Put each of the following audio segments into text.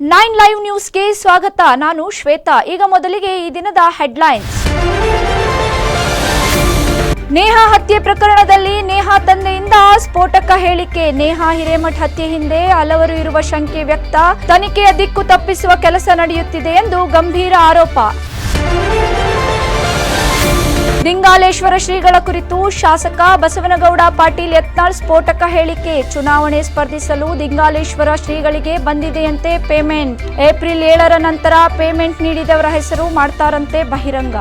9 live ನ್ಯೂಸ್ಗೆ ಸ್ವಾಗತ. ನಾನು ಶ್ವೇತಾ. ಈಗ ಮೊದಲಿಗೆ ಈ ದಿನದ ಹೆಡ್ಲೈನ್ಸ್. ನೇಹಾ ಹತ್ಯೆ ಪ್ರಕರಣದಲ್ಲಿ ನೇಹಾ ತಂದೆಯಿಂದ ಸ್ಫೋಟಕ ಹೇಳಿಕೆ. ನೇಹಾ ಹಿರೇಮಠ್ ಹತ್ಯೆ ಹಿಂದೆ ಹಲವರು ಇರುವ ಶಂಕೆ ವ್ಯಕ್ತ. ತನಿಖೆಯ ದಿಕ್ಕು ತಪ್ಪಿಸುವ ಕೆಲಸ ನಡೆಯುತ್ತಿದೆ ಎಂದು ಗಂಭೀರ ಆರೋಪ. ದಿಂಗಾಲೇಶ್ವರ ಶ್ರೀಗಳ ಕುರಿತು ಶಾಸಕ ಬಸವನಗೌಡ ಪಾಟೀಲ್ ಯತ್ನಾಳ್ ಸ್ಫೋಟಕ ಹೇಳಿಕೆ. ಚುನಾವಣೆ ಸ್ಪರ್ಧಿಸಲು ದಿಂಗಾಲೇಶ್ವರ ಶ್ರೀಗಳಿಗೆ ಬಂದಿದೆಯಂತೆ ಪೇಮೆಂಟ್. ಏಪ್ರಿಲ್ 7ರ ನಂತರ ಪೇಮೆಂಟ್ ನೀಡಿದವರ ಹೆಸರು ಮಾಡ್ತಾರಂತೆ ಬಹಿರಂಗ.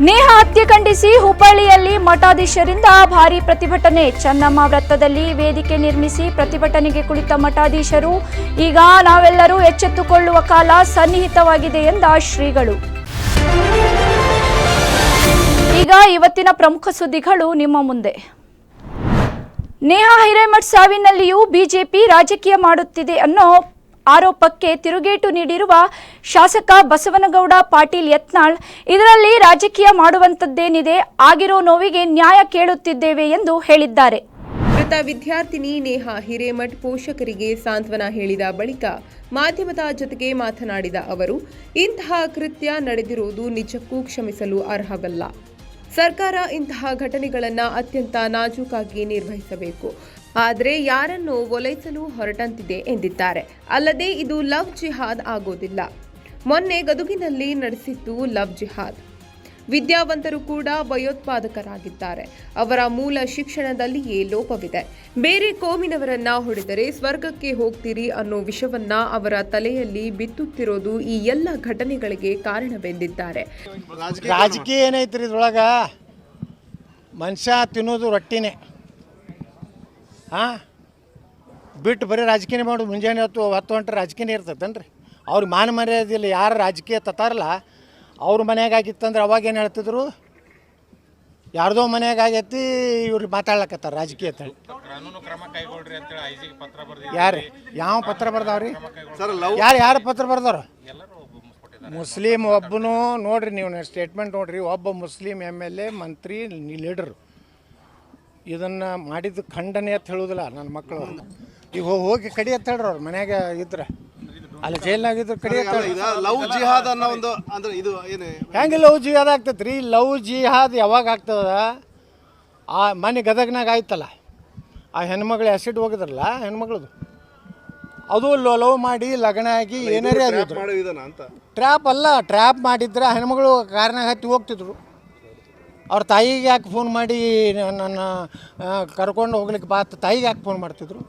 ನೇಹಾ ಹತ್ಯೆ ಖಂಡಿಸಿ ಹುಬ್ಬಳ್ಳಿಯಲ್ಲಿ ಮಠಾಧೀಶರಿಂದ ಭಾರೀ ಪ್ರತಿಭಟನೆ. ಚನ್ನಮ್ಮ ವೃತ್ತದಲ್ಲಿ ವೇದಿಕೆ ನಿರ್ಮಿಸಿ ಪ್ರತಿಭಟನೆಗೆ ಕುಳಿತ ಮಠಾಧೀಶರು, ಈಗ ನಾವೆಲ್ಲರೂ ಎಚ್ಚೆತ್ತುಕೊಳ್ಳುವ ಕಾಲ ಸನ್ನಿಹಿತವಾಗಿದೆ ಎಂದ ಶ್ರೀಗಳು. ಈಗ ಇವತ್ತಿನ ಪ್ರಮುಖ ಸುದ್ದಿಗಳು ನಿಮ್ಮ ಮುಂದೆ. ನೇಹಾ ಹಿರೇಮಠ್ ಸಾವಿನಲ್ಲಿಯೂ ಬಿಜೆಪಿ ರಾಜಕೀಯ ಮಾಡುತ್ತಿದೆ ಅನ್ನೋ ಆರೋಪಕ್ಕೆ ತಿರುಗೇಟು ನೀಡಿರುವ ಶಾಸಕ ಬಸವನಗೌಡ ಪಾಟೀಲ್ ಯತ್ನಾಳ್, ಇದರಲ್ಲಿ ರಾಜಕೀಯ ಮಾಡುವಂತದ್ದೇನಿದೆ, ಆಗಿರೋ ನೋವಿಗೆ ನ್ಯಾಯ ಕೇಳುತ್ತಿದ್ದೇವೆ ಎಂದು ಹೇಳಿದ್ದಾರೆ. ಮೃತ ವಿದ್ಯಾರ್ಥಿನಿ ನೇಹಾ ಹಿರೇಮಠ್ ಪೋಷಕರಿಗೆ ಸಾಂತ್ವನ ಹೇಳಿದ ಬಳಿಕ ಮಾಧ್ಯಮದ ಜೊತೆಗೆ ಮಾತನಾಡಿದ ಅವರು, ಇಂತಹ ಕೃತ್ಯ ನಡೆದಿರುವುದು ನಿಜಕ್ಕೂ ಕ್ಷಮಿಸಲು ಅರ್ಹವಲ್ಲ. ಸರ್ಕಾರ ಇಂತಹ ಘಟನೆಗಳನ್ನು ಅತ್ಯಂತ ನಾಜೂಕಾಗಿ ನಿರ್ವಹಿಸಬೇಕು. ಆದರೆ ಯಾರನ್ನು ಓಲೈಸಲು ಹೊರಟಂತಿದೆ ಎಂದಿದ್ದಾರೆ. ಅಲ್ಲದೆ ಇದು ಲವ್ ಜಿಹಾದ್ ಆಗೋದಿಲ್ಲ. ಮೊನ್ನೆ ಗದುಗಿನಲ್ಲಿ ನಡೆಸಿದ್ದು ಲವ್ ಜಿಹಾದ್. ವಿದ್ಯಾವಂತರು ಕೂಡ ಭಯೋತ್ಪಾದಕರಾಗಿದ್ದಾರೆ. ಅವರ ಮೂಲ ಶಿಕ್ಷಣದಲ್ಲಿಯೇ ಲೋಪವಿದೆ. ಬೇರೆ ಕೋಮಿನವರನ್ನ ಹೊಡೆದರೆ ಸ್ವರ್ಗಕ್ಕೆ ಹೋಗ್ತೀರಿ ಅನ್ನೋ ವಿಷವನ್ನ ಅವರ ತಲೆಯಲ್ಲಿ ಬಿತ್ತುತ್ತಿರೋದು ಈ ಎಲ್ಲ ಘಟನೆಗಳಿಗೆ ಕಾರಣವೆಂದಿದ್ದಾರೆ. ರಾಜಕೀಯ ಏನೈತ್ರಿ ಇದ್ರೊಳಗ? ಮನುಷ್ಯ ತಿನ್ನೋದು ರೊಟ್ಟಿನೇ. ಬಿಟ್ಟು ಬರೀ ರಾಜಕೀಯ ಮಾಡೋದು. ಮುಂಜಾನೆ ಹೊತ್ತು ಹೊಂಟ್ರೆ ರಾಜಕೀಯ ಇರ್ತೈತೇನ್ರಿ? ಅವ್ರಿಗೆ ಮಾನ ಮರ್ಯಾದಿಲ್ಲ. ಯಾರು ರಾಜಕೀಯ ತತ್ತಾರಲ್ಲ ಅವ್ರ ಮನ್ಯಾಗ ಆಗಿತ್ತಂದ್ರೆ ಅವಾಗೇನು ಹೇಳ್ತಿದ್ರು, ಯಾರ್ದೋ ಮನ್ಯಾಗ ಆಗೈತಿ ಇವ್ರಿಗೆ ಮಾತಾಡ್ಲಕತ್ತಾರ ರಾಜಕೀಯ ತಳಿ. ಯಾರು ಯಾವ ಪತ್ರ ಬರ್ದಾವ್ರಿ? ಯಾರು ಪತ್ರ ಬರ್ದವ್ರು? ಮುಸ್ಲಿಂ ಒಬ್ಬನು ನೋಡ್ರಿ, ನೀವು ಸ್ಟೇಟ್ಮೆಂಟ್ ನೋಡ್ರಿ. ಒಬ್ಬ ಮುಸ್ಲಿಂ MLA ಮಂತ್ರಿ ಲೀಡರು ಇದನ್ನು ಮಾಡಿದ್ದು ಖಂಡನೆ ಅಂತ ಹೇಳೋದಿಲ್ಲ. ನನ್ನ ಮಕ್ಕಳು ಈಗ ಹೋಗಿ ಕಡಿ ಅಂತ ಹೇಳ್ರಿ. ಅವ್ರ ಮನ್ಯಾಗ ಇದ್ರೆ ಅಲ್ಲಿ ಜೈಲ್ನಾಗಿದ್ರು ಕಡಿ ಅಂತ ಹೇಳಿ. ಲವ್ ಜಿಹಾದ್ ಅನ್ನೋ ಒಂದು ಅಂದ್ರೆ ಇದು ಏನು ಹೆಂಗೆ ಲವ್ ಜಿಹಾದ್ ಆಗ್ತೈತೆ ರೀ? ಲವ್ ಜಿಹಾದ್ ಯಾವಾಗ ಆಗ್ತದ? ಆ ಮನೆ ಗದಗ್ನಾಗ ಆಯ್ತಲ್ಲ, ಆ ಹೆಣ್ಮಗಳು ಆ್ಯಸಿಡ್ ಹೋಗಿದ್ರಲ್ಲ ಹೆಣ್ಮಗಳದು, ಅದು ಲವ್ ಮಾಡಿ ಲಗ್ನ ಆಗಿ ಏನಾರೇ ಆಗಿದ್ರು. ಟ್ರ್ಯಾಪ್ ಅಲ್ಲ, ಟ್ರ್ಯಾಪ್ ಮಾಡಿದ್ರೆ ಹೆಣ್ಮಗಳು ಕಾರ್ನಾಗ ಹತ್ತಿ ಹೋಗ್ತಿದ್ರು. ಅವ್ರ ತಾಯಿಗೆ ಯಾಕೆ ಫೋನ್ ಮಾಡಿ ನನ್ನ ಕರ್ಕೊಂಡು ಹೋಗ್ಲಿಕ್ಕೆ ತಾಯಿಗೆ ಯಾಕೆ ಫೋನ್ ಮಾಡ್ತಿದ್ರು?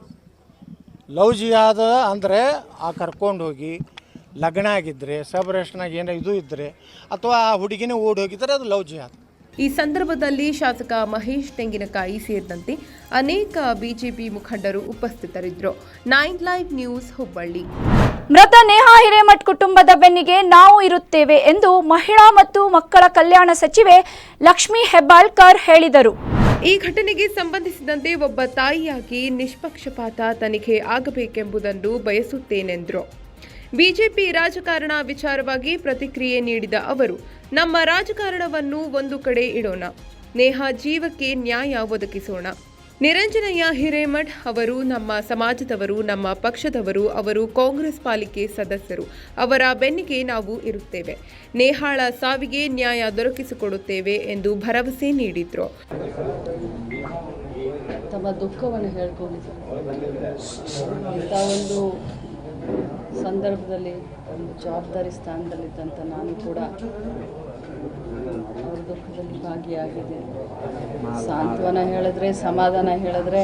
ಲವ್ ಜಿಹಾದ್ ಅಂದರೆ ಆ ಕರ್ಕೊಂಡು ಹೋಗಿ ಲಗ್ನ ಆಗಿದ್ದರೆ, ಸೆಲೆಬ್ರೇಷನಾಗ ಏನೋ ಇದು ಇದ್ದರೆ, ಅಥವಾ ಆ ಹುಡುಗಿನೇ ಓಡಿ ಹೋಗಿದ್ರೆ ಅದು ಲವ್ ಜಿಹಾದ್. ಈ ಸಂದರ್ಭದಲ್ಲಿ ಶಾಸಕ ಮಹೇಶ್ ತೆಂಗಿನಕಾಯಿ ಸೇರಿದಂತೆ ಅನೇಕ ಬಿಜೆಪಿ ಮುಖಂಡರು ಉಪಸ್ಥಿತರಿದ್ದರು. 9 ಲೈವ್ ನ್ಯೂಸ್ ಹುಬ್ಬಳ್ಳಿ. ಮೃತ ನೇಹಾ ಹಿರೇಮಠ್ ಕುಟುಂಬದ ಬೆನ್ನಿಗೆ ನಾವು ಇರುತ್ತೇವೆ ಎಂದು ಮಹಿಳಾ ಮತ್ತು ಮಕ್ಕಳ ಕಲ್ಯಾಣ ಸಚಿವೆ ಲಕ್ಷ್ಮೀ ಹೆಬ್ಬಾಳ್ಕರ್ ಹೇಳಿದರು. ಈ ಘಟನೆಗೆ ಸಂಬಂಧಿಸಿದಂತೆ ಒಬ್ಬ ತಾಯಿಯಾಗಿ ನಿಷ್ಪಕ್ಷಪಾತ ತನಿಖೆ ಆಗಬೇಕೆಂಬುದನ್ನು ಬಯಸುತ್ತೇನೆಂದರು. ಬಿಜೆಪಿ ರಾಜಕಾರಣ ವಿಚಾರವಾಗಿ ಪ್ರತಿಕ್ರಿಯೆ ನೀಡಿದ ಅವರು, ನಮ್ಮ ರಾಜಕಾರಣವನ್ನು ಒಂದು ಕಡೆ ಇಡೋಣ, ನೇಹಾ ಜೀವಕ್ಕೆ ನ್ಯಾಯ ಒದಗಿಸೋಣ. ನಿರಂಜನಯ್ಯ ಹಿರೇಮಠ್ ಅವರು ನಮ್ಮ ಸಮಾಜದವರು, ನಮ್ಮ ಪಕ್ಷದವರು. ಅವರು ಕಾಂಗ್ರೆಸ್ ಪಾಲಿಕೆ ಸದಸ್ಯರು. ಅವರ ಬೆನ್ನಿಗೆ ನಾವು ಇರುತ್ತೇವೆ. ನೇಹಾಳ ಸಾವಿಗೆ ನ್ಯಾಯ ದೊರಕಿಸಿಕೊಡುತ್ತೇವೆ ಎಂದು ಭರವಸೆ ನೀಡಿದ್ರು. ತಮ್ಮ ದುಃಖವನ್ನು ಹೇಳ್ಕೊಂಡಿದ್ದಾರೆ. ಇಂಥ ಒಂದು ಸಂದರ್ಭದಲ್ಲಿ ಒಂದು ಜವಾಬ್ದಾರಿ ಸ್ಥಾನದಲ್ಲಿದ್ದಂಥ ನಾನು ಕೂಡ ಅವ್ರ ದುಃಖದಲ್ಲಿ ಭಾಗಿಯಾಗಿದೆ. ಸಾಂತ್ವನ ಹೇಳಿದ್ರೆ, ಸಮಾಧಾನ ಹೇಳಿದ್ರೆ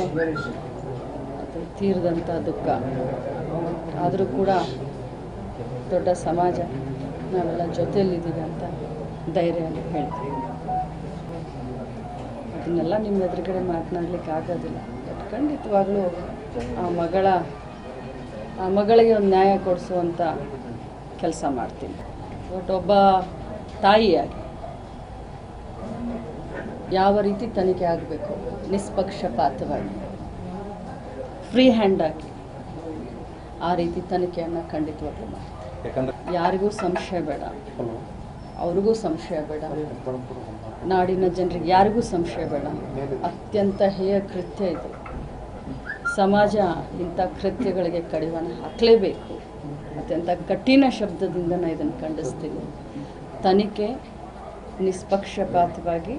ಅದು ತೀರಿದಂಥ ದುಃಖ. ಆದರೂ ಕೂಡ ದೊಡ್ಡ ಸಮಾಜ, ನಾವೆಲ್ಲ ಜೊತೆಯಲ್ಲಿದ್ದೀವಿ ಅಂತ ಧೈರ್ಯ ಹೇಳ್ತೀವಿ. ಅದನ್ನೆಲ್ಲ ನಿಮ್ಮ ಎದುರುಗಡೆ ಮಾತನಾಡಲಿಕ್ಕೆ ಆಗೋದಿಲ್ಲ. ಬಟ್ ಖಂಡಿತವಾಗ್ಲೂ ಆ ಮಗಳಿಗೆ ಒಂದು ನ್ಯಾಯ ಕೊಡಿಸುವಂಥ ಕೆಲಸ ಮಾಡ್ತೀನಿ. ಬಟ್ ಒಬ್ಬ ತಾಯಿಯಾಗಿ ಯಾವ ರೀತಿ ತನಿಖೆ ಆಗಬೇಕು, ನಿಷ್ಪಕ್ಷಪಾತವಾಗಿ, ಫ್ರೀ ಹ್ಯಾಂಡ್ ಆಗಿ ಆ ರೀತಿ ತನಿಖೆಯನ್ನು ಖಂಡಿತವಾಗ್ಲೂ ಮಾಡ್ತೀನಿ. ಯಾರಿಗೂ ಸಂಶಯ ಬೇಡ, ಅವ್ರಿಗೂ ಸಂಶಯ ಬೇಡ, ನಾಡಿನ ಜನರಿಗೆ ಯಾರಿಗೂ ಸಂಶಯ ಬೇಡ. ಅತ್ಯಂತ ಹೇಯ ಕೃತ್ಯ ಇದು. ಸಮಾಜ ಇಂಥ ಕೃತ್ಯಗಳಿಗೆ ಕಡಿವಾಣ ಹಾಕಲೇಬೇಕು. ಅತ್ಯಂತ ಕಠಿಣ ಶಬ್ದದಿಂದ ನಾನು ಇದನ್ನು ಖಂಡಿಸ್ತೀನಿ. ತನಿಖೆ ನಿಷ್ಪಕ್ಷಪಾತವಾಗಿ,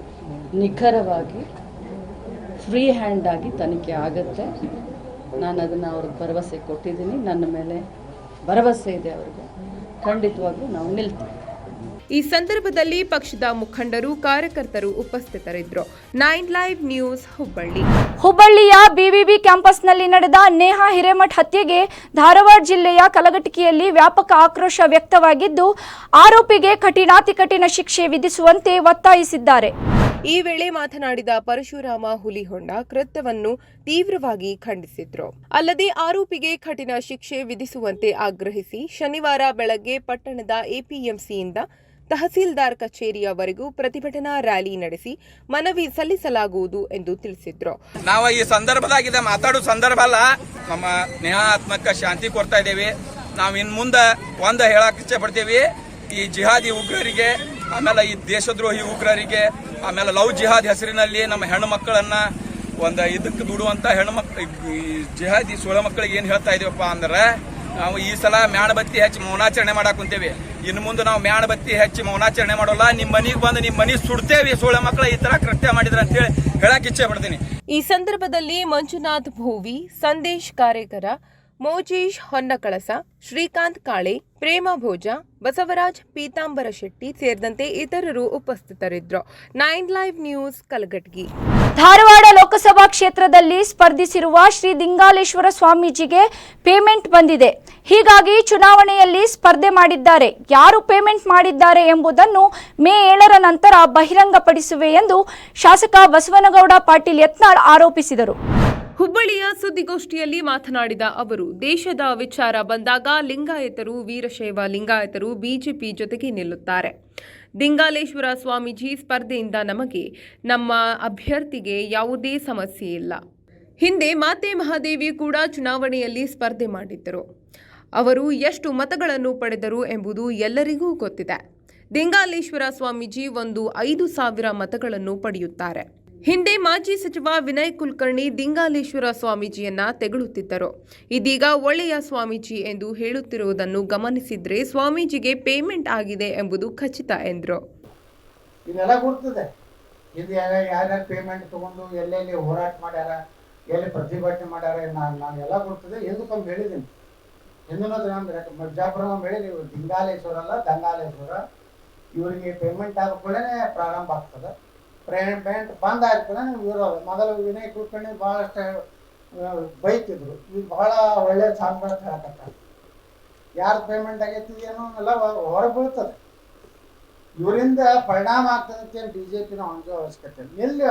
ನಿಖರವಾಗಿ, ಫ್ರೀ ಹ್ಯಾಂಡ್ ಆಗಿ ತನಿಖೆ ಆಗುತ್ತೆ. ನಾನು ಅದನ್ನು ಅವ್ರಿಗೆ ಭರವಸೆ ಕೊಟ್ಟಿದ್ದೀನಿ. ನನ್ನ ಮೇಲೆ ಭರವಸೆ ಇದೆ ಅವ್ರಿಗೆ. ಖಂಡಿತವಾಗ್ಲೂ ನಾವು ನಿಲ್ತೀವಿ. ಈ ಸಂದರ್ಭದಲ್ಲಿ ಪಕ್ಷದ ಮುಖಂಡರು, ಕಾರ್ಯಕರ್ತರು ಉಪಸ್ಥಿತರಿದ್ದರು. 9 ಲೈವ್ ನ್ಯೂಸ್ ಹುಬ್ಬಳ್ಳಿ. ಹುಬ್ಬಳ್ಳಿಯ ಬಿವಿಬಿ ಕ್ಯಾಂಪಸ್ನಲ್ಲಿ ನಡೆದ ನೇಹಾ ಹಿರೇಮಠ್ ಹತ್ಯೆಗೆ ಧಾರವಾಡ ಜಿಲ್ಲೆಯ ಕಲಘಟಕಿಯಲ್ಲಿ ವ್ಯಾಪಕ ಆಕ್ರೋಶ ವ್ಯಕ್ತವಾಗಿದ್ದು, ಆರೋಪಿಗೆ ಕಠಿಣ ಶಿಕ್ಷೆ ವಿಧಿಸುವಂತೆ ಒತ್ತಾಯಿಸಿದ್ದಾರೆ. ಈ ವೇಳೆ ಮಾತನಾಡಿದ ಪರಶುರಾಮ ಹುಲಿಹೊಂಡ ಕೃತ್ಯವನ್ನು ತೀವ್ರವಾಗಿ ಖಂಡಿಸಿದ್ರು. ಅಲ್ಲದೆ ಆರೋಪಿಗೆ ಕಠಿಣ ಶಿಕ್ಷೆ ವಿಧಿಸುವಂತೆ ಆಗ್ರಹಿಸಿ ಶನಿವಾರ ಬೆಳಗ್ಗೆ ಪಟ್ಟಣದ ಎಪಿಎಂಸಿಯಿಂದ ತಹಸೀಲ್ದಾರ್ ಕಚೇರಿಯವರೆಗೂ ಪ್ರತಿಭಟನಾ ರ್ಯಾಲಿ ನಡೆಸಿ ಮನವಿ ಸಲ್ಲಿಸಲಾಗುವುದು ಎಂದು ತಿಳಿಸಿದ್ರು. ನಾವು ಈ ಸಂದರ್ಭದಾಗಿದೆ ಮಾತಾಡೋ ಸಂದರ್ಭ ಅಲ್ಲ, ನಮ್ಮ ನೇಹಾ ಆತ್ಮಕ್ಕೆ ಶಾಂತಿ ಕೊಡ್ತಾ ಇದ್ದೇವೆ. ನಾವು ಇನ್ ಮುಂದೆ ಒಂದು ಹೇಳಕ್ ಇಚ್ಛೆ ಪಡ್ತೀವಿ, ಈ ಜಿಹಾದಿ ಉಗ್ರರಿಗೆ, ಆಮೇಲೆ ಈ ದೇಶದ್ರೋಹಿ ಉಗ್ರರಿಗೆ, ಆಮೇಲೆ ಲವ್ ಜಿಹಾದ್ ಹೆಸರಿನಲ್ಲಿ ನಮ್ಮ ಹೆಣ್ಣು ಮಕ್ಕಳನ್ನ ಒಂದು ಇದಕ್ಕೆ ದುಡುವಂತ ಜಿಹಾದಿ ಸೋಳ ಮಕ್ಕಳಿಗೆ ಏನ್ ಹೇಳ್ತಾ ಇದೀವಪ್ಪ ಅಂದ್ರೆ, ನಾವು ಈ ಸಲ ಮ್ಯಾಣಬತ್ತಿ ಹಚ್ಚಿ ಮೌನಾಚರಣೆ ಮಾಡಕ್ ಕುಂತೇವೆ. ಇನ್ನು ಮುಂದೆ ನಾವು ಮ್ಯಾಣಬತ್ತಿ ಹಚ್ಚಿ ಮೌನಾಚರಣೆ ಮಾಡೋಲ್ಲ, ನಿಮ್ಮ ಮನೆಗೆ ಬಂದು ನಿಮ್ಮ ಮನೆ ಸುಡ್ತೇವೆ ಸೋಳ ಮಕ್ಕಳ ಈ ತರ ಕೃತ್ಯ ಮಾಡಿದ್ರ ಅಂತ ಹೇಳಿ ಹೇಳಕ್ ಇಚ್ಛೆ ಪಡ್ತೀನಿ. ಈ ಸಂದರ್ಭದಲ್ಲಿ ಮಂಜುನಾಥ್ ಭೋವಿ, ಸಂದೇಶ್ ಕಾರೇಕರ, ಮೋಜೇಶ್ ಹೊನ್ನಕಳಸ, ಶ್ರೀಕಾಂತ್ ಕಾಳೆ, ಪ್ರೇಮ ಭೋಜ, ಬಸವರಾಜ್ ಪೀತಾಂಬರ ಶೆಟ್ಟಿ ಸೇರಿದಂತೆ ಇತರರು ಉಪಸ್ಥಿತರಿದ್ದರು. 9 ಲೈವ್ ನ್ಯೂಸ್ ಕಲಘಟಗಿ. ಧಾರವಾಡ ಲೋಕಸಭಾ ಕ್ಷೇತ್ರದಲ್ಲಿ ಸ್ಪರ್ಧಿಸಿರುವ ಶ್ರೀ ದಿಂಗಾಲೇಶ್ವರ ಸ್ವಾಮೀಜಿಗೆ ಪೇಮೆಂಟ್ ಬಂದಿದೆ. ಹೀಗಾಗಿ ಚುನಾವಣೆಯಲ್ಲಿ ಸ್ಪರ್ಧೆ ಮಾಡಿದ್ದಾರೆ. ಯಾರು ಪೇಮೆಂಟ್ ಮಾಡಿದ್ದಾರೆ ಎಂಬುದನ್ನು ಮೇ 7ರ ನಂತರ ಬಹಿರಂಗಪಡಿಸುವೆ ಎಂದು ಶಾಸಕ ಬಸವನಗೌಡ ಪಾಟೀಲ್ ಯತ್ನಾಳ್ ಆರೋಪಿಸಿದರು. ಹುಬ್ಬಳ್ಳಿಯ ಸುದ್ದಿಗೋಷ್ಠಿಯಲ್ಲಿ ಮಾತನಾಡಿದ ಅವರು, ದೇಶದ ವಿಚಾರ ಬಂದಾಗ ಲಿಂಗಾಯತರು, ವೀರಶೈವ ಲಿಂಗಾಯತರು ಬಿಜೆಪಿ ಜೊತೆಗೆ ನಿಲ್ಲುತ್ತಾರೆ. ದಿಂಗಾಲೇಶ್ವರ ಸ್ವಾಮೀಜಿ ಸ್ಪರ್ಧೆಯಿಂದ ನಮಗೆ, ನಮ್ಮ ಅಭ್ಯರ್ಥಿಗೆ ಯಾವುದೇ ಸಮಸ್ಯೆ ಇಲ್ಲ. ಹಿಂದೆ ಮಾತೆ ಮಹಾದೇವಿ ಕೂಡ ಚುನಾವಣೆಯಲ್ಲಿ ಸ್ಪರ್ಧೆ ಮಾಡಿದ್ದರು. ಅವರು ಎಷ್ಟು ಮತಗಳನ್ನು ಪಡೆದರು ಎಂಬುದು ಎಲ್ಲರಿಗೂ ಗೊತ್ತಿದೆ. ದಿಂಗಾಲೇಶ್ವರ ಸ್ವಾಮೀಜಿ ಒಂದು 5,000 ಮತಗಳನ್ನು ಪಡೆಯುತ್ತಾರೆ. ಹಿಂದೆ ಮಾಜಿ ಸಚಿವ ವಿನಯ್ ಕುಲಕರ್ಣಿ ದಿಂಗಾಲೇಶ್ವರ ಸ್ವಾಮೀಜಿಯನ್ನ ತೆಗಳುತ್ತಿದ್ದರು. ಇದೀಗ ಒಳ್ಳೆಯ ಸ್ವಾಮೀಜಿ ಎಂದು ಹೇಳುತ್ತಿರುವುದನ್ನು ಗಮನಿಸಿದ್ರೆ ಸ್ವಾಮೀಜಿಗೆ ಪೇಮೆಂಟ್ ಆಗಿದೆ ಎಂಬುದು ಖಚಿತ ಎಂದರು. ಇದೆಲ್ಲ ಗೊತ್ತಿದೆ. ಇದು ಯಾರ್ಯಾರು ಪೇಮೆಂಟ್ ತಗೊಂಡು ಎಲ್ಲೆಲ್ಲಿ ಹೋರಾಟ ಮಾಡ್ಯಾರ, ಎಲ್ಲಿ ಪ್ರತಿಭಟನೆ ಮಾಡ್ಯಾರ, ನಾನು ಎಲ್ಲ ಗೊತ್ತಿದೆ. ಎದಕ್ಕೊಂದು ಹೇಳಿದ್ದೀನಿ, ಹಿಂದಿನ ಮರ್ಜಾಪುರ ಹೇಳಿದ್ವಿ, ದಿಂಗಾಲೇಶ್ವರ ಅಲ್ಲ ದಂಗಾಲೇಶ್ವರ. ಇವರಿಗೆ ಪೇಮೆಂಟ್ ಆದ ಕೂಡಲೇ ಪ್ರಾರಂಭ ಆಗ್ತದೆ. ಪೇಮೆಂಟ್ ಬಂದ್ ಆದ ಕೂಡ ಇವರು ಮೊದಲು ವಿನಯ್ ಕುಲಕರ್ಣಿ ಭಾಳಷ್ಟು ಬೈತಿದ್ರು. ಈಗ ಬಹಳ ಒಳ್ಳೆ ಸಾಂಬಾರ್ ಹೇಳಕತ್ತಾರೆ. ಯಾರು ಪೇಮೆಂಟ್ ಆಗೈತಿ ಏನೋ ಎಲ್ಲ ಹೊರಗೆ ಬೀಳ್ತದೆ. ಇವರಿಂದ ಪರಿಣಾಮ ಆಗ್ತದೆ ಅಂತೇಳಿ BJP ನಾವು ಅಂಜೋ ಅವಶ್ಯಕತೆ ಎಲ್ಲಿ.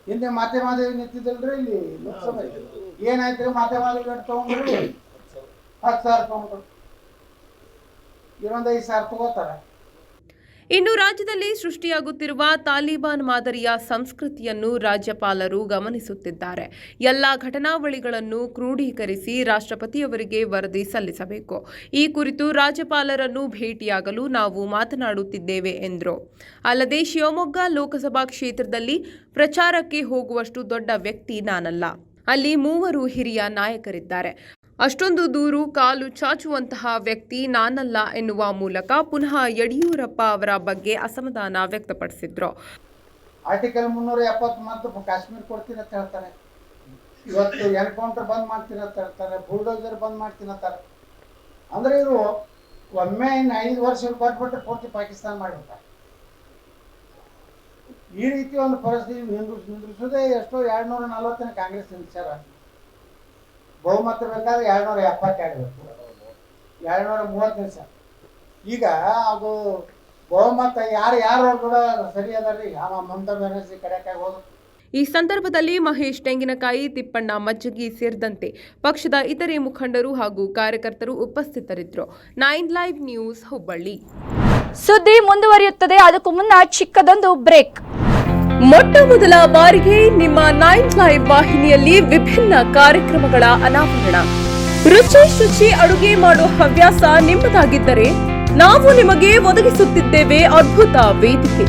ಹಿಂದೆ ಮಾತೆ ಮಾದೇವಿ ನಿಂತಿದ್ದಲ್ರಿ ಇಲ್ಲಿ ಲೋಕಸಭೆ, ಏನಾಯ್ತು ಮಾತೆ ಮಾದೇವಿ ತೊಗೊಂಡ್ರು 10,000 ತೊಗೊಂಡ್ರು, ಇನ್ನೊಂದು 5,000 ತಗೋತಾರೆ. ಇನ್ನು ರಾಜ್ಯದಲ್ಲಿ ಸೃಷ್ಟಿಯಾಗುತ್ತಿರುವ ತಾಲಿಬಾನ್ ಮಾದರಿಯ ಸಂಸ್ಕೃತಿಯನ್ನು ರಾಜ್ಯಪಾಲರು ಗಮನಿಸುತ್ತಿದ್ದಾರೆ. ಎಲ್ಲ ಘಟನಾವಳಿಗಳನ್ನು ಕ್ರೋಢೀಕರಿಸಿ ರಾಷ್ಟ್ರಪತಿಯವರಿಗೆ ವರದಿ ಸಲ್ಲಿಸಬೇಕು. ಈ ಕುರಿತು ರಾಜ್ಯಪಾಲರನ್ನು ಭೇಟಿಯಾಗಲು ನಾವು ಮಾತನಾಡುತ್ತಿದ್ದೇವೆ ಎಂದರು. ಅಲ್ಲದೆ ಶಿವಮೊಗ್ಗ ಲೋಕಸಭಾ ಕ್ಷೇತ್ರದಲ್ಲಿ ಪ್ರಚಾರಕ್ಕೆ ಹೋಗುವಷ್ಟು ದೊಡ್ಡ ವ್ಯಕ್ತಿ ನಾನಲ್ಲ. ಅಲ್ಲಿ 3 ಹಿರಿಯ ನಾಯಕರಿದ್ದಾರೆ. ಅಷ್ಟೊಂದು ದೂರು ಕಾಲು ಚಾಚುವಂತಹ ವ್ಯಕ್ತಿ ನಾನಲ್ಲ ಎನ್ನುವ ಮೂಲಕ ಪುನಃ ಯಡಿಯೂರಪ್ಪ ಅವರ ಬಗ್ಗೆ ಅಸಮಾಧಾನ ವ್ಯಕ್ತಪಡಿಸಿದ್ರು. ಆರ್ಟಿಕಲ್ 370 ಮತ್ತು ಕಾಶ್ಮೀರ ಕೊಡ್ತೀನಿ ಅಂತ ಹೇಳ್ತಾರೆ. ಇವತ್ತು ಎನ್ಕೌಂಟರ್ ಬಂದ್ ಮಾಡ್ತೀನಿ ಅಂತ ಹೇಳ್ತಾರೆ, ಬುಲ್ಡೋಜರ್ ಬಂದ್ ಮಾಡ್ತೀನಿ ಅಂತಾರೆ. ಅಂದ್ರೆ ಇವರು ಒಮ್ಮೆ 5 ವರ್ಷ ಕೊಟ್ಬಿಟ್ಟು ಪೂರ್ತಿ ಪಾಕಿಸ್ತಾನ ಮಾಡಿಬಿಡ್ತಾರೆ. ಈ ರೀತಿ ಒಂದು ಪರಿಸ್ಥಿತಿ ನಿಂದ್ರಿಸೋದೇ ಎಷ್ಟೋ 240 ಕಾಂಗ್ರೆಸ್ ನಿಂದಿಸ್ಯಾರ. ಬಹುಮತ ಬೇಕಾದ್ರೆ 272 ಬೇಕು, 230 ನಿಮಿಷ. ಈಗ ಅದು ಬಹುಮತ ಯಾರು ಕೂಡ ಸರಿ ಅದರಿ. ಮಮತಾ ಬ್ಯಾನರ್ಜಿ ಕಡೆಕಾಗಿ ಹೋದ್ರು. ಈ ಸಂದರ್ಭದಲ್ಲಿ ಮಹೇಶ್ ತೆಂಗಿನಕಾಯಿ, ತಿಪ್ಪಣ್ಣ ಮಜ್ಜಗಿ ಸೇರಿದಂತೆ ಪಕ್ಷದ ಇತರೆ ಮುಖಂಡರು ಹಾಗೂ ಕಾರ್ಯಕರ್ತರು ಉಪಸ್ಥಿತರಿದ್ದರು. 9 ಲೈವ್ ನ್ಯೂಸ್ ಹುಬ್ಬಳ್ಳಿ. ಸುದ್ದಿ ಮುಂದುವರಿಯುತ್ತದೆ. ಅದಕ್ಕೂ ಮುನ್ನ ಚಿಕ್ಕದೊಂದು ಬ್ರೇಕ್. ಮೊಟ್ಟ ಮೊದಲ ಬಾರಿಗೆ ನಿಮ್ಮ 9 ಲೈವ್ ವಾಹಿನಿಯಲ್ಲಿ ವಿಭಿನ್ನ ಕಾರ್ಯಕ್ರಮಗಳ ಅನಾವರಣ. ರುಚಿ ಅಡುಗೆ ಮಾಡೋ ಹವ್ಯಾಸ ನಿಮ್ಮದಾಗಿದ್ದರೆ ನಾವು ನಿಮಗೆ ಒದಗಿಸುತ್ತಿದ್ದೇವೆ ಅದ್ಭುತ ವೇದಿಕೆ.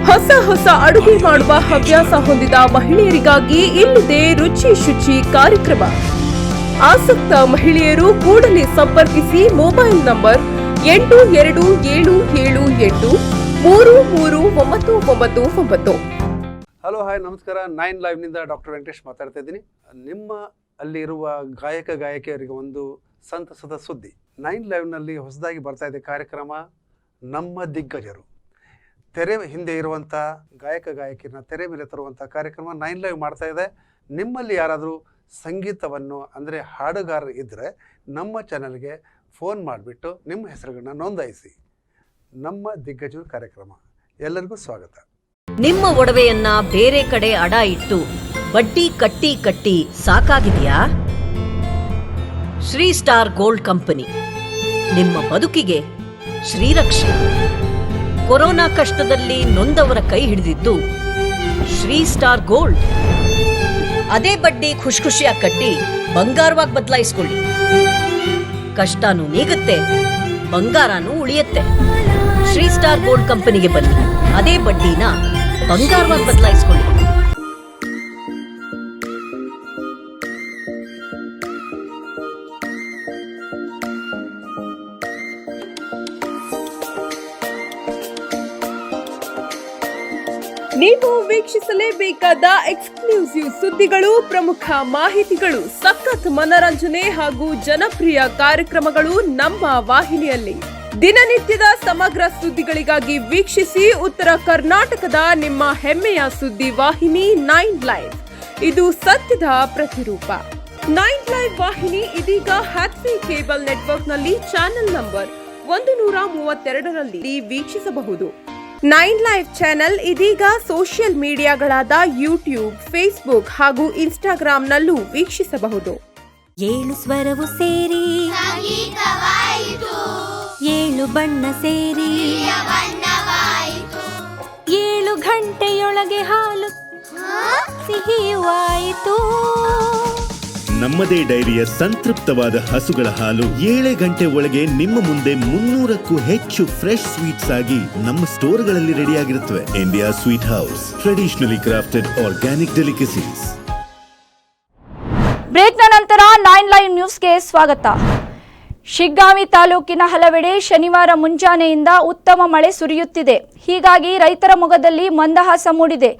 ಹೊಸ ಹೊಸ ಅಡುಗೆ ಮಾಡುವ ಹವ್ಯಾಸ ಹೊಂದಿದ ಮಹಿಳೆಯರಿಗಾಗಿ ಇಲ್ಲಿದೆ ರುಚಿ ಶುಚಿ ಕಾರ್ಯಕ್ರಮ. ಆಸಕ್ತ ಮಹಿಳೆಯರು ಕೂಡಲೇ ಸಂಪರ್ಕಿಸಿ ಮೊಬೈಲ್ ನಂಬರ್ 8278339999. ಹಲೋ ಹಾಯ್ ನಮಸ್ಕಾರ. 9 ಲೈವ್ನಿಂದ ಡಾಕ್ಟರ್ ವೆಂಕಟೇಶ್ ಮಾತಾಡ್ತಾ ಇದ್ದೀನಿ. ನಿಮ್ಮ ಅಲ್ಲಿರುವ ಗಾಯಕಿಯರಿಗೆ ಒಂದು ಸಂತಸದ ಸುದ್ದಿ. 9 ಲೈವ್ನಲ್ಲಿ ಹೊಸದಾಗಿ ಬರ್ತಾ ಇದೆ ಕಾರ್ಯಕ್ರಮ ನಮ್ಮ ದಿಗ್ಗಜರು. ತೆರೆ ಹಿಂದೆ ಇರುವಂಥ ಗಾಯಕಿಯರನ್ನ ತೆರೆ ಮೇಲೆ ತರುವಂಥ ಕಾರ್ಯಕ್ರಮ 9 ಲೈವ್ ಮಾಡ್ತಾ ಇದೆ. ನಿಮ್ಮಲ್ಲಿ ಯಾರಾದರೂ ಸಂಗೀತವನ್ನು ಅಂದರೆ ಹಾಡುಗಾರರು ಇದ್ದರೆ ನಮ್ಮ ಚಾನಲ್ಗೆ ಫೋನ್ ಮಾಡಿಬಿಟ್ಟು ನಿಮ್ಮ ಹೆಸರುಗಳನ್ನ ನೋಂದಾಯಿಸಿ. ನಮ್ಮ ದಿಗ್ಗಜರು ಕಾರ್ಯಕ್ರಮ ಎಲ್ಲರಿಗೂ ಸ್ವಾಗತ. ನಿಮ್ಮ ಒಡವೆಯನ್ನ ಬೇರೆ ಕಡೆ ಅಡ ಇಟ್ಟು ಬಡ್ಡಿ ಕಟ್ಟಿ ಕಟ್ಟಿ ಸಾಕಾಗಿದೆಯಾ? ಶ್ರೀ ಸ್ಟಾರ್ ಗೋಲ್ಡ್ ಕಂಪನಿ ನಿಮ್ಮ ಬದುಕಿಗೆ ಶ್ರೀರಕ್ಷೆ. ಕೊರೋನಾ ಕಷ್ಟದಲ್ಲಿ ನೊಂದವರ ಕೈ ಹಿಡಿದಿದ್ದು ಶ್ರೀ ಸ್ಟಾರ್ ಗೋಲ್ಡ್. ಅದೇ ಬಡ್ಡಿ ಖುಷಿಯಾಗಿ ಕಟ್ಟಿ ಬಂಗಾರವಾಗಿ ಬದಲಾಯಿಸ್ಕೊಳ್ಳಿ. ಕಷ್ಟನೂ ನೀಗುತ್ತೆ, ಬಂಗಾರನೂ ಉಳಿಯುತ್ತೆ. ಶ್ರೀ ಸ್ಟಾರ್ ಗೋಲ್ಡ್ ಕಂಪನಿಗೆ ಬನ್ನಿ, ಅದೇ ಬಡ್ಡಿನ ಬಂಗಾರವಾಗಿ ಬದಲಾಯಿಸ್ಕೊಳ್ಳಿ. ನೀವು ವೀಕ್ಷಿಸಲೇಬೇಕಾದ ಎಕ್ಸ್ಕ್ಲೂಸಿವ್ ಸುದ್ದಿಗಳು, ಪ್ರಮುಖ ಮಾಹಿತಿಗಳು, ಸಖತ್ ಮನರಂಜನೆ ಹಾಗೂ ಜನಪ್ರಿಯ ಕಾರ್ಯಕ್ರಮಗಳು ನಮ್ಮ ವಾಹಿನಿಯಲ್ಲಿ. ದಿನನಿತ್ಯದ ಸಮಗ್ರ ಸುದ್ದಿಗಳಿಗಾಗಿ ವೀಕ್ಷಿಸಿ ಉತ್ತರ ಕರ್ನಾಟಕದ ನಿಮ್ಮ ಹೆಮ್ಮೆಯ ಸುದ್ದಿ ವಾಹಿನಿ 9 ಲೈವ್. ಇದು ಸತ್ಯದ ಪ್ರತಿರೂಪ. 9 ಲೈವ್ ವಾಹಿನಿ ಇದೀಗ ಹ್ಯಾಥ್ವೇ ಕೇಬಲ್ ನೆಟ್ವರ್ಕ್ನಲ್ಲಿ ಚಾನೆಲ್ ನಂಬರ್ 132ರಲ್ಲಿ ವೀಕ್ಷಿಸಬಹುದು. 9 ಲೈವ್ ಚಾನೆಲ್ ಇದೀಗ ಸೋಷಿಯಲ್ ಮೀಡಿಯಾಗಳಾದ ಯೂಟ್ಯೂಬ್, ಫೇಸ್ಬುಕ್ ಹಾಗೂ ಇನ್ಸ್ಟಾಗ್ರಾಂನಲ್ಲೂ ವೀಕ್ಷಿಸಬಹುದು. 7 ಸ್ವರವು ಸೇರಿ 7 ಬಣ್ಣ ಸೇರಿ 7 ಗಂಟೆಯೊಳಗೆ ಹಾಲು ಸಿಹಿಯುವಾಯಿತು. ನಮ್ಮದೇ ಡೈರಿಯ ಸಂತೃಪ್ತವಾದ ಹಸುಗಳ ಹಾಲು 7 ಗಂಟೆ ಒಳಗೆ ನಿಮ್ಮ ಮುಂದೆ 300ಕ್ಕೂ ಹೆಚ್ಚು ಫ್ರೆಶ್ ಸ್ವೀಟ್ಸ್ ಆಗಿ ನಮ್ಮ ಸ್ಟೋರ್ಗಳಲ್ಲಿ ರೆಡಿಯಾಗಿರುತ್ತವೆ. India sweet house, traditionally crafted organic delicacies. ಬ್ರೇಕ್ನ ನಂತರ 9 ಲೈವ್ ನ್ಯೂಸ್ಗೆ ಸ್ವಾಗತ. ಶಿಗ್ಗಾಂವಿ ತಾಲೂಕಿನ ಹಲವೆಡೆ ಶನಿವಾರ ಮುಂಜಾನೆಯಿಂದ ಉತ್ತಮ ಮಳೆ ಸುರಿಯುತ್ತಿದೆ. ಹೀಗಾಗಿ ರೈತರ ಮೊಗದಲ್ಲಿ ಮಂದಹಾಸ ಮೂಡಿದೆ.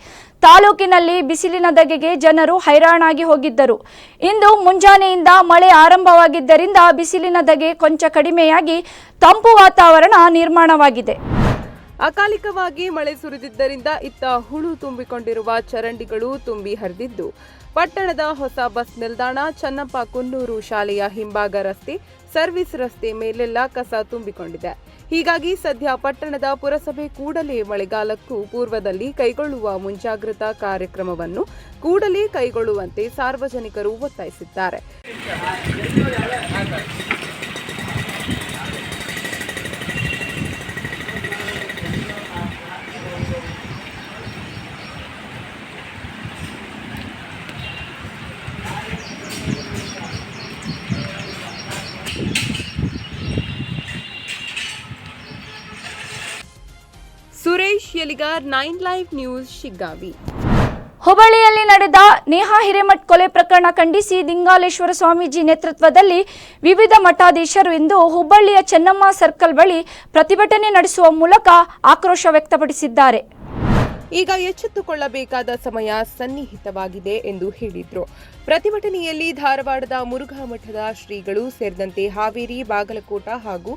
ತಾಲೂಕಿನಲ್ಲಿ ಬಿಸಿಲಿನ ಧಗೆಗೆ ಜನರು ಹೈರಾಣಾಗಿ ಹೋಗಿದ್ದರು. ಇಂದು ಮುಂಜಾನೆಯಿಂದ ಮಳೆ ಆರಂಭವಾಗಿದ್ದರಿಂದ ಬಿಸಿಲಿನ ಧಗೆ ಕೊಂಚ ಕಡಿಮೆಯಾಗಿ ತಂಪು ವಾತಾವರಣ ನಿರ್ಮಾಣವಾಗಿದೆ. ಅಕಾಲಿಕವಾಗಿ ಮಳೆ ಸುರಿದಿದ್ದರಿಂದ ಇತ್ತ ಹುಳು ತುಂಬಿಕೊಂಡಿರುವ ಚರಂಡಿಗಳು ತುಂಬಿ ಹರಿದಿದ್ದು, ಪಟ್ಟಣದ ಹೊಸ ಬಸ್ ನಿಲ್ದಾಣ, ಚನ್ನಪ್ಪ ಕುನ್ನೂರು ಶಾಲೆಯ ಹಿಂಭಾಗ ರಸ್ತೆ, ಸರ್ವಿಸ್ ರಸ್ತೆ ಮೇಲೆಲ್ಲ ಕಸ ತುಂಬಿಕೊಂಡಿದೆ. ಹೀಗಾಗಿ ಸದ್ಯ ಪಟ್ಟಣದ ಪುರಸಭೆ ಕೂಡಲೇ ಮಳೆಗಾಲಕ್ಕೂ ಪೂರ್ವದಲ್ಲಿ ಕೈಗೊಳ್ಳುವ ಮುಂಜಾಗ್ರತಾ ಕಾರ್ಯಕ್ರಮವನ್ನು ಕೂಡಲೇ ಕೈಗೊಳ್ಳುವಂತೆ ಸಾರ್ವಜನಿಕರು ಒತ್ತಾಯಿಸಿದ್ದಾರೆ. Suresh Yaligar, 9 live news, Shiggaon. ಹುಬ್ಬಳ್ಳಿಯಲ್ಲಿ ನಡೆದ ನೇಹಾ ಹಿರೇಮಠ್ ಕೊಲೆ ಪ್ರಕರಣ ಖಂಡಿಸಿ ದಿಂಗಾಲೇಶ್ವರ ಸ್ವಾಮೀಜಿ ನೇತೃತ್ವದಲ್ಲಿ ವಿವಿಧ ಮಠಾಧೀಶರು ಇಂದು ಹುಬ್ಬಳ್ಳಿಯ ಚೆನ್ನಮ್ಮ ಸರ್ಕಲ್ ಬಳಿ ಪ್ರತಿಭಟನೆ ನಡೆಸುವ ಮೂಲಕ ಆಕ್ರೋಶ ವ್ಯಕ್ತಪಡಿಸಿದ್ದಾರೆ. ಈಗ ಎಚ್ಚೆತ್ತುಕೊಳ್ಳಬೇಕಾದ ಸಮಯ ಸನ್ನಿಹಿತವಾಗಿದೆ ಎಂದು ಹೇಳಿದ್ರು. ಪ್ರತಿಭಟನೆಯಲ್ಲಿ ಧಾರವಾಡದ ಮುರುಘಾ ಮಠದ ಶ್ರೀಗಳು ಸೇರಿದಂತೆ ಹಾವೇರಿ, ಬಾಗಲಕೋಟ ಹಾಗೂ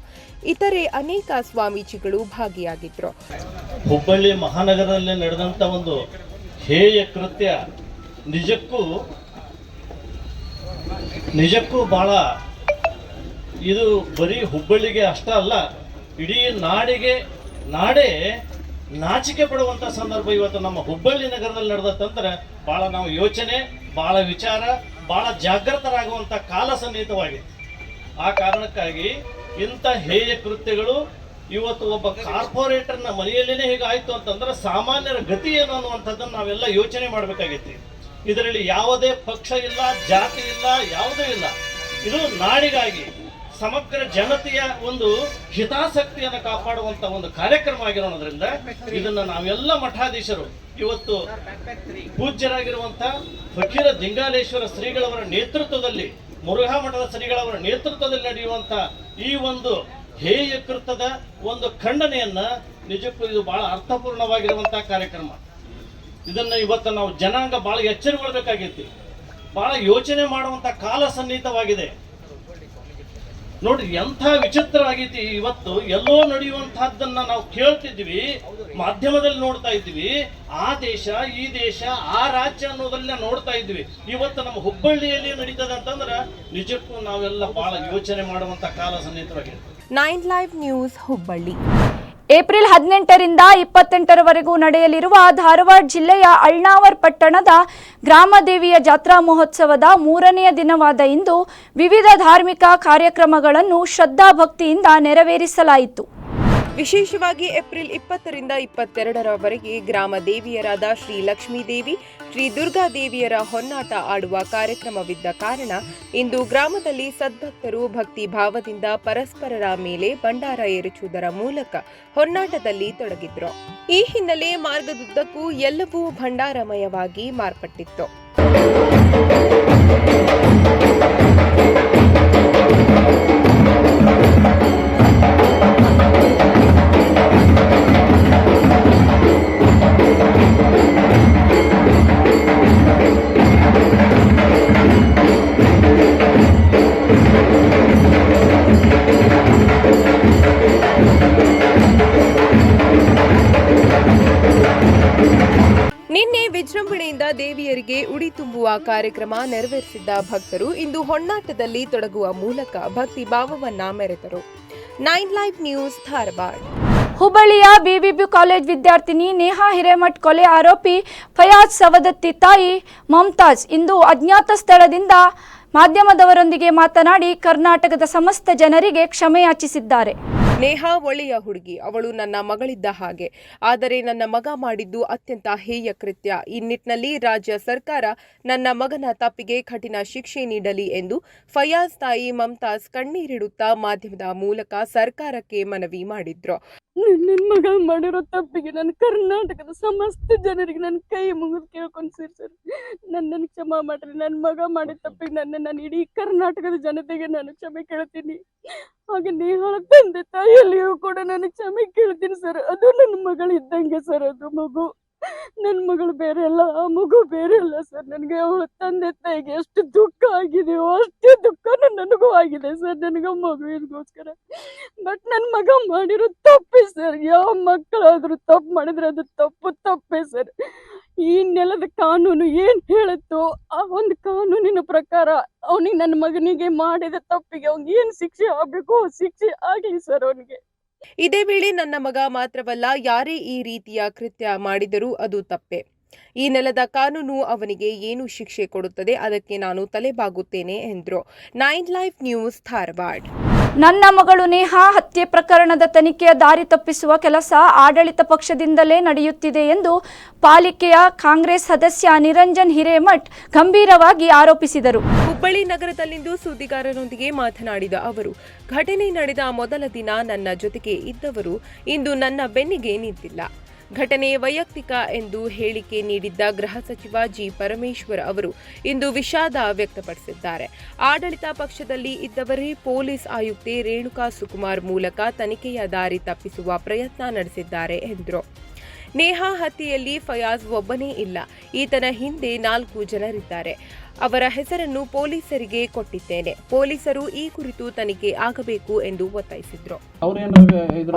ಇತರೆ ಅನೇಕ ಸ್ವಾಮೀಜಿಗಳು ಭಾಗಿಯಾಗಿದ್ರು. ಹುಬ್ಬಳ್ಳಿ ಮಹಾನಗರದಲ್ಲಿ ನಡೆದಂತ ಒಂದು ಹೇಯ ಕೃತ್ಯ ನಿಜಕ್ಕೂ ಬಹಳ, ಇದು ಬರೀ ಹುಬ್ಬಳ್ಳಿಗೆ ಅಷ್ಟ ಅಲ್ಲ, ಇಡೀ ನಾಡೇ ನಾಚಿಕೆ ಪಡುವಂತ ಸಂದರ್ಭ ಇವತ್ತು ನಮ್ಮ ಹುಬ್ಬಳ್ಳಿ ನಗರದಲ್ಲಿ ನಡೆದಂದ್ರೆ ಬಹಳ ನಾವು ಯೋಚನೆ, ಬಹಳ ವಿಚಾರ, ಬಹಳ ಜಾಗೃತರಾಗುವಂತ ಕಾಲ ಸನ್ನಿಹಿತವಾಗಿದೆ. ಆ ಕಾರಣಕ್ಕಾಗಿ ಇಂಥ ಹೇಯ ಕೃತ್ಯಗಳು ಇವತ್ತು ಒಬ್ಬ ಕಾರ್ಪೊರೇಟರ್ನ ಮನೆಯಲ್ಲೇನೆ ಹೀಗಾಯ್ತು ಅಂತಂದ್ರೆ ಸಾಮಾನ್ಯರ ಗತಿ ಏನು ಅನ್ನುವಂಥದ್ದನ್ನು ನಾವೆಲ್ಲ ಯೋಚನೆ ಮಾಡಬೇಕಾಗೈತಿ. ಇದರಲ್ಲಿ ಯಾವುದೇ ಪಕ್ಷ ಇಲ್ಲ, ಜಾತಿ ಇಲ್ಲ, ಯಾವುದೂ ಇಲ್ಲ. ಇದು ನಾಡಿಗಾಗಿ ಸಮಗ್ರ ಜನತೆಯ ಒಂದು ಹಿತಾಸಕ್ತಿಯನ್ನು ಕಾಪಾಡುವಂತ ಒಂದು ಕಾರ್ಯಕ್ರಮ ಆಗಿರೋದ್ರಿಂದ ಇದನ್ನ ನಾವೆಲ್ಲ ಮಠಾಧೀಶರು ಇವತ್ತು ಪೂಜ್ಯರಾಗಿರುವಂತ ಫಕೀರ ದಿಂಗಾಲೇಶ್ವರ ಶ್ರೀಗಳವರ ನೇತೃತ್ವದಲ್ಲಿ, ಮುರುಘಾ ಮಠದ ಶ್ರೀಗಳವರ ನೇತೃತ್ವದಲ್ಲಿ ನಡೆಯುವಂತ ಈ ಒಂದು ಹೇಯ ಕೃತದ ಒಂದು ಖಂಡನೆಯನ್ನ ನಿಜಕ್ಕೂ ಇದು ಬಹಳ ಅರ್ಥಪೂರ್ಣವಾಗಿರುವಂತಹ ಕಾರ್ಯಕ್ರಮ. ಇದನ್ನ ಇವತ್ತು ನಾವು ಜನಾಂಗ ಬಹಳ ಎಚ್ಚರಗೊಳ್ಬೇಕಾಗೈತಿ. ಬಹಳ ಯೋಚನೆ ಮಾಡುವಂತ ಕಾಲ ಸನ್ನಿಹಿತವಾಗಿದೆ. ನೋಡ್ರಿ ಎಂಥ ವಿಚಿತ್ರ ಆಗೈತಿ. ಇವತ್ತು ಎಲ್ಲೋ ನಡೆಯುವಂತಹದ್ದನ್ನ ನಾವು ಕೇಳ್ತಿದ್ವಿ, ಮಾಧ್ಯಮದಲ್ಲಿ ನೋಡ್ತಾ ಇದ್ವಿ. ಆ ದೇಶ, ಈ ದೇಶ, ಆ ರಾಜ್ಯ ಅನ್ನೋದೆಲ್ಲ ನೋಡ್ತಾ ಇದ್ವಿ. ಇವತ್ತು ನಮ್ಮ ಹುಬ್ಬಳ್ಳಿಯಲ್ಲಿ ನಡೀತದೆ ಅಂತಂದ್ರೆ ನಿಜಕ್ಕೂ ನಾವೆಲ್ಲ ಬಹಳ ಯೋಚನೆ ಮಾಡುವಂತ ಕಾಲ ಸನ್ನಿಹಿತವಾಗಿದೆ. 9 ಲೈವ್ ನ್ಯೂಸ್ ಹುಬ್ಬಳ್ಳಿ. ಏಪ್ರಿಲ್ 18ರಿಂದ 28ರವರೆಗೂ ನಡೆಯಲಿರುವ ಧಾರವಾಡ ಜಿಲ್ಲೆಯ ಅಳ್ನಾವರ್ ಪಟ್ಟಣದ ಗ್ರಾಮದೇವಿಯ ಜಾತ್ರಾ ಮಹೋತ್ಸವದ 3ನೆಯ ದಿನವಾದ ಇಂದು ವಿವಿಧ ಧಾರ್ಮಿಕ ಕಾರ್ಯಕ್ರಮಗಳನ್ನು ಶ್ರದ್ಧಾಭಕ್ತಿಯಿಂದ ನೆರವೇರಿಸಲಾಯಿತು. ವಿಶೇಷವಾಗಿ ಏಪ್ರಿಲ್ 20ರಿಂದ 22ರವರೆಗೆ ಗ್ರಾಮ ದೇವಿಯರಾದ ಶ್ರೀ ಲಕ್ಷ್ಮೀದೇವಿ, ಶ್ರೀ ದುರ್ಗಾದೇವಿಯರ ಹೊನ್ನಾಟ ಆಡುವ ಕಾರ್ಯಕ್ರಮವಿದ್ದ ಕಾರಣ ಇಂದು ಗ್ರಾಮದಲ್ಲಿ ಸದ್ಭಕ್ತರು ಭಕ್ತಿ ಭಾವದಿಂದ ಪರಸ್ಪರರ ಮೇಲೆ ಭಂಡಾರ ಎರಚುವುದರ ಮೂಲಕ ಹೊನ್ನಾಟದಲ್ಲಿ ತೊಡಗಿದ್ರು. ಈ ಹಿನ್ನೆಲೆ ಮಾರ್ಗದುದ್ದಕ್ಕೂ ಎಲ್ಲವೂ ಭಂಡಾರಮಯವಾಗಿ ಮಾರ್ಪಟ್ಟಿತ್ತು. ನಿನ್ನೆ ವಿಜೃಂಭಣೆಯಿಂದ ದೇವಿಯರಿಗೆ ಉಡಿ ತುಂಬುವ ಕಾರ್ಯಕ್ರಮ ನೆರವೇರಿಸಿದ್ದ ಭಕ್ತರು ಇಂದು ಹೊನ್ನಾಟದಲ್ಲಿ ತೊಡಗುವ ಮೂಲಕ ಭಕ್ತಿ ಭಾವವನ್ನ ಮೆರೆದರು. 9 ಲೈವ್ ನ್ಯೂಸ್ ಧಾರವಾಡ. ಹುಬ್ಬಳ್ಳಿಯ ಬಿಬಿಬಿ ಕಾಲೇಜ್ ವಿದ್ಯಾರ್ಥಿನಿ ನೇಹಾ ಹಿರೇಮಠ್ ಕೊಲೆ ಆರೋಪಿ ಫಯಾಜ್ ಸವದತ್ತಿ ತಾಯಿ ಮಮತಾಜ್ ಇಂದು ಅಜ್ಞಾತ ಸ್ಥಳದಿಂದ ಮಾಧ್ಯಮದವರೊಂದಿಗೆ ಮಾತನಾಡಿ ಕರ್ನಾಟಕದ ಸಮಸ್ತ ಜನರಿಗೆ ಕ್ಷಮೆ ಯಾಚಿಸಿದ್ದಾರೆ. ನೇಹಾ ಒಳ್ಳೆಯ ಹುಡುಗಿ, ಅವಳು ನನ್ನ ಮಗಳಿದ್ದ ಹಾಗೆ. ಆದರೆ ನನ್ನ ಮಗ ಮಾಡಿದ್ದು ಅತ್ಯಂತ ಹೇಯ ಕೃತ್ಯ. ಈ ನಿಟ್ಟಿನಲ್ಲಿ ರಾಜ್ಯ ಸರ್ಕಾರ ನನ್ನ ಮಗನ ತಪ್ಪಿಗೆ ಕಠಿಣ ಶಿಕ್ಷೆ ನೀಡಲಿ ಎಂದು ಫಯಾಜ್ ತಾಯಿ ಮಮತಾಜ್ ಕಣ್ಣೀರಿಡುತ್ತಾ ಮಾಧ್ಯಮದ ಮೂಲಕ ಸರ್ಕಾರಕ್ಕೆ ಮನವಿ ಮಾಡಿದ್ರು. ನನ್ನ ಮಗ ಮಾಡಿರೋ ತಪ್ಪಿಗೆ ನಾನು ಕರ್ನಾಟಕದ ಸಮಸ್ತ ಜನರಿಗೆ ನನ್ನ ಕೈ ಮುಗಿದು ಕೇಳ್ಕೊಂಡ್ಸಿರಿ ಸರ್, ನನ್ನನ್ನು ಕ್ಷಮಾ ಮಾಡ್ರಿ. ನನ್ನ ಮಗ ಮಾಡಿದ ತಪ್ಪಿಗೆ ನಾನು ಇಡೀ ಕರ್ನಾಟಕದ ಜನತೆಗೆ ನಾನು ಕ್ಷಮೆ ಕೇಳ್ತೀನಿ. ಹಾಗೆ ನೇಹಾಳ ತಂದೆ ತಾಯಿಯಲ್ಲಿಯೂ ಕೂಡ ನಾನು ಕ್ಷಮೆ ಕೇಳ್ತೀನಿ ಸರ್. ಅದು ನನ್ನ ಮಗಳು ಇದ್ದಂಗೆ ಸರ್. ಅದು ಮಗು ನನ್ನ ಮಗಳು ಬೇರೆ ಅಲ್ಲ, ಆ ಮಗು ಬೇರೆ ಅಲ್ಲ ಸರ್. ನನಗೆ ಅವಳ ತಂದೆ ತಾಯಿಗೆ ಎಷ್ಟು ದುಃಖ ಆಗಿದೆಯೋ ಅಷ್ಟೇ ದುಃಖ ನನಗೂ ಆಗಿದೆ ಸರ್, ನನಗೆ ಮಗುವಿಗೋಸ್ಕರ. ಬಟ್ ನನ್ನ ಮಗ ಮಾಡಿರೋ ತಪ್ಪೇ ಸರ್. ಯಾವ ಮಕ್ಕಳಾದ್ರೂ ತಪ್ಪು ಮಾಡಿದ್ರೆ ಅದು ತಪ್ಪೇ ಸರ್. ಈ ನೆಲದ ಕಾನೂನು ಏನ್ ಹೇಳುತ್ತೋ ಆ ಒಂದು ಕಾನೂನಿನ ಪ್ರಕಾರ ಅವನಿಗೆ, ನನ್ನ ಮಗನಿಗೆ ಮಾಡಿದ ತಪ್ಪಿಗೆ ಅವ್ನಿಗೆ ಏನ್ ಶಿಕ್ಷೆ ಆಗ್ಬೇಕು ಶಿಕ್ಷೆ ಆಗ್ಲಿ ಸರ್ ಅವನಿಗೆ. ಇದೇ ವೇಳೆ ನನ್ನ ಮಗ ಮಾತ್ರವಲ್ಲ, ಯಾರೇ ಈ ರೀತಿಯ ಕೃತ್ಯ ಮಾಡಿದರೂ ಅದು ತಪ್ಪೆ. ಈ ನೆಲದ ಕಾನೂನು ಅವನಿಗೆ ಏನು ಶಿಕ್ಷೆ ಕೊಡುತ್ತದೆ ಅದಕ್ಕೆ ನಾನು ತಲೆಬಾಗುತ್ತೇನೆ ಎಂದರು. 9 ಲೈವ್ ನ್ಯೂಸ್ ಧಾರವಾಡ. ನನ್ನ ಮಗಳು ನೇಹಾ ಹತ್ಯೆ ಪ್ರಕರಣದ ತನಿಖೆಯ ದಾರಿ ತಪ್ಪಿಸುವ ಕೆಲಸ ಆಡಳಿತ ಪಕ್ಷದಿಂದಲೇ ನಡೆಯುತ್ತಿದೆ ಎಂದು ಪಾಲಿಕೆಯ ಕಾಂಗ್ರೆಸ್ ಸದಸ್ಯ ನಿರಂಜನ್ ಹಿರೇಮಠ್ ಗಂಭೀರವಾಗಿ ಆರೋಪಿಸಿದರು. ಹುಬ್ಬಳ್ಳಿ ನಗರದಲ್ಲಿಂದು ಸುದ್ದಿಗಾರರೊಂದಿಗೆ ಮಾತನಾಡಿದ ಅವರು, ಘಟನೆ ನಡೆದ ಮೊದಲ ದಿನ ನನ್ನ ಜೊತೆಗೆ ಇದ್ದವರು ಇಂದು ನನ್ನ ಬೆನ್ನಿಗೆ ನಿಂತಿಲ್ಲ. ಘಟನೆ ವೈಯಕ್ತಿಕ ಎಂದು ಹೇಳಿಕೆ ನೀಡಿದ್ದ ಗೃಹ ಸಚಿವ ಜಿ ಪರಮೇಶ್ವರ್ ಅವರು ಇಂದು ವಿಷಾದ ವ್ಯಕ್ತಪಡಿಸಿದ್ದಾರೆ. ಆಡಳಿತ ಪಕ್ಷದಲ್ಲಿ ಇದ್ದವರೇ ಪೊಲೀಸ್ ಆಯುಕ್ತೆ ರೇಣುಕಾ ಸುಕುಮಾರ್ ಮೂಲಕ ತನಿಖೆಯ ದಾರಿ ತಪ್ಪಿಸುವ ಪ್ರಯತ್ನ ನಡೆಸಿದ್ದಾರೆ ಎಂದರು. ನೇಹಾ ಹತ್ಯೆಯಲ್ಲಿ ಫಯಾಜ್ ಒಬ್ಬನೇ ಇಲ್ಲ, ಈತನ ಹಿಂದೆ 4 ಜನರಿದ್ದಾರೆ. ಅವರ ಹೆಸರನ್ನು ಪೊಲೀಸರಿಗೆ ಕೊಟ್ಟಿದ್ದೇನೆ. ಪೊಲೀಸರು ಈ ಕುರಿತು ತನಿಖೆ ಆಗಬೇಕು ಎಂದು ಒತ್ತಾಯಿಸಿದ್ರು.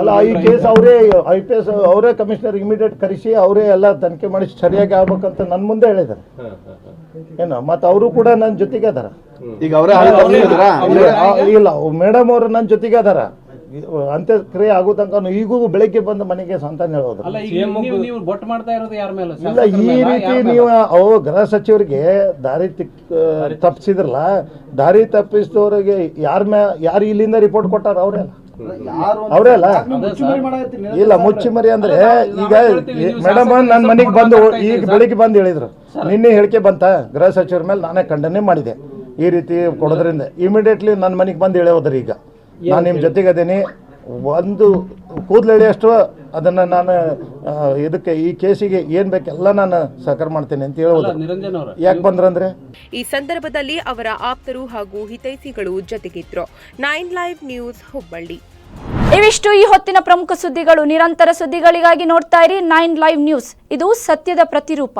ಅಲ್ಲ, ಈ ಕೇಸ್ ಅವರೇ IPS ಅವರೇ ಕಮಿಷನರ್ ಇಮಿಡಿಯೇಟ್ ಕರೆಸಿ ಅವರೇ ಎಲ್ಲ ತನಿಖೆ ಮಾಡಿ ಸರಿಯಾಗಿ ಆಗ್ಬೇಕಂತ ನನ್ನ ಮುಂದೆ ಹೇಳಿದ್ದಾರೆ. ಏನು ಮತ್ತೆ ಅವರು ಕೂಡ ನನ್ನ ಜೊತೆಗೆ ಅದಾರ. ಈಗ ಅವರೇ ಇಲ್ಲ, ಮೇಡಮ್ ಅವರು ನನ್ನ ಜೊತೆಗೆ ಅದಾರ. ಅಂತ್ಯಕ್ರಿಯೆ ಆಗೋ ತನಕ ಈಗೂ ಬೆಳಗ್ಗೆ ಬಂದು ಮನೆಗೆ ಸಂತಾನ ಹೇಳೋದು ಇಲ್ಲ. ಈ ರೀತಿ ನೀವು ಗೃಹ ಸಚಿವರಿಗೆ ದಾರಿ ತಪ್ಪಿಸಿದ್ರಲ್ಲ, ದಾರಿ ತಪ್ಪಿಸಿದವರಿಗೆ ಯಾರು ಇಲ್ಲಿಂದ ರಿಪೋರ್ಟ್ ಕೊಟ್ಟಾರ ಅವರೇ ಅಲ್ಲ. ಇಲ್ಲ, ಮುಚ್ಚಿಮರಿ ಅಂದ್ರೆ ಈಗ ಮೇಡಮ್ ನನ್ನ ಮನೆಗೆ ಬಂದು ಈಗ ಬೆಳಿಗ್ಗೆ ಬಂದು ಹೇಳಿದ್ರು, ನಿನ್ನೆ ಹೇಳಿಕೆ ಬಂತ ಗೃಹ ಸಚಿವರ ಮೇಲೆ ನಾನೇ ಖಂಡನೆ ಮಾಡಿದೆ. ಈ ರೀತಿ ಕೊಡೋದ್ರಿಂದ ಇಮಿಡಿಯೇಟ್ಲಿ ನನ್ನ ಮನೆಗೆ ಬಂದು ಹೇಳೋದ್ರಿ. ಈಗ ನಾನು ನಿಮ್ಮ ಜೊತೆಗದೇನಿ. ಒಂದು ಕೂದಲೆಳೆಯಷ್ಟು ಅದನ್ನು ನಾನು ಇದಕ್ಕೆ ಈ ಕೇಸಿಗೆ ಏನು ಬೇಕೆಲ್ಲ ನಾನು ಸಹಕಾರ ಮಾಡ್ತೇನೆ ಅಂತ ಹೇಳೋದು. ಯಾಕೆ ಬಂದ್ರಂದ್ರೆ ಈ ಸಂದರ್ಭದಲ್ಲಿ ಅವರ ಆಪ್ತರು ಹಾಗೂ ಹಿತೈಷಿಗಳು ಜೊತೆಗಿದ್ರು. 9 ಲೈವ್ ನ್ಯೂಸ್ ಹುಬ್ಬಳ್ಳಿ. ಇವಿಷ್ಟು ಈ ಹೊತ್ತಿನ ಪ್ರಮುಖ ಸುದ್ದಿಗಳು. ನಿರಂತರ ಸುದ್ದಿಗಳಿಗಾಗಿ ನೋಡ್ತಾ ಇರಿ 9 ಲೈವ್ ನ್ಯೂಸ್. ಇದು ಸತ್ಯದ ಪ್ರತಿರೂಪ.